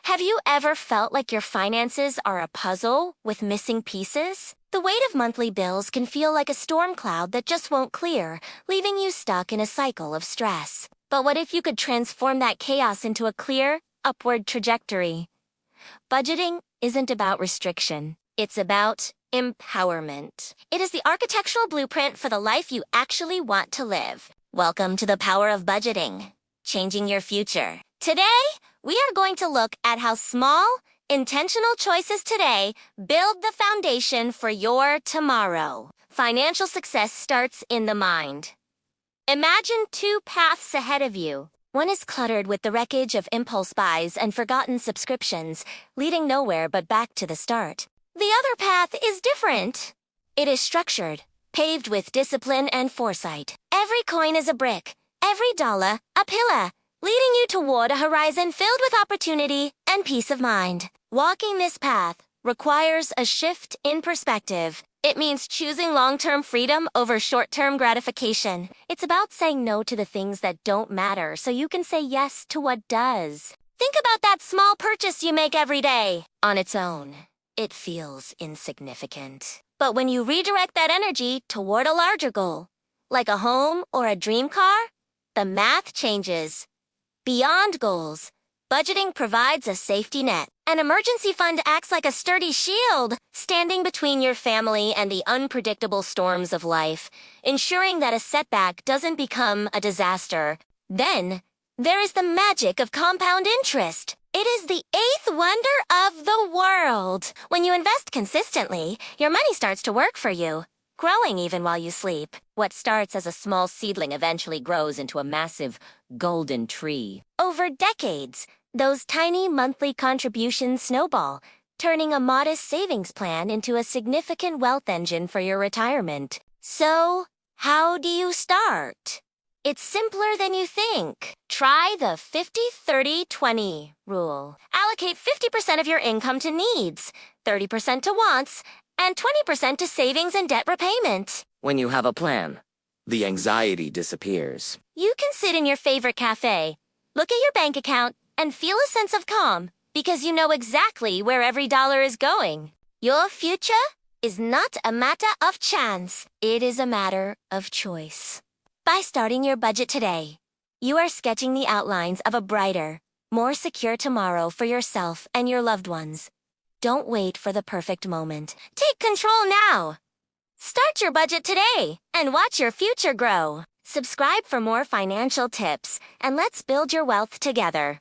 Have you ever felt like your finances are a puzzle with missing pieces? The weight of monthly bills can feel like a storm cloud that just won't clear, leaving you stuck in a cycle of stress. But what if you could transform that chaos into a clear, upward trajectory? Budgeting isn't about restriction. It's about empowerment. It is the architectural blueprint for the life you actually want to live. Welcome to the power of budgeting, changing your future. Today, we are going to look at how small, intentional choices today build the foundation for your tomorrow. Financial success starts in the mind. Imagine two paths ahead of you. One is cluttered with the wreckage of impulse buys and forgotten subscriptions, leading nowhere but back to the start. The other path is different. It is structured, paved with discipline and foresight. Every coin is a brick, every dollar a pillar, leading you toward a horizon filled with opportunity and peace of mind. Walking this path requires a shift in perspective. It means choosing long-term freedom over short-term gratification. It's about saying no to the things that don't matter so you can say yes to what does. Think about that small purchase you make every day. On its own, it feels insignificant. But when you redirect that energy toward a larger goal, like a home or a dream car, the math changes. Beyond goals, budgeting provides a safety net. An emergency fund acts like a sturdy shield, standing between your family and the unpredictable storms of life, ensuring that a setback doesn't become a disaster. Then, there is the magic of compound interest. It is the eighth wonder of the world. When you invest consistently, your money starts to work for you, growing even while you sleep. What starts as a small seedling eventually grows into a massive golden tree. Over decades, those tiny monthly contributions snowball, turning a modest savings plan into a significant wealth engine for your retirement. So, how do you start? It's simpler than you think. Try the 50-30-20 rule. Allocate 50% of your income to needs, 30% to wants, and 20% to savings and debt repayment. When you have a plan, the anxiety disappears. You can sit in your favorite cafe, look at your bank account, and feel a sense of calm because you know exactly where every dollar is going. Your future is not a matter of chance. It is a matter of choice. By starting your budget today, you are sketching the outlines of a brighter, more secure tomorrow for yourself and your loved ones. Don't wait for the perfect moment. Take control now. Start your budget today and watch your future grow. Subscribe for more financial tips, and let's build your wealth together.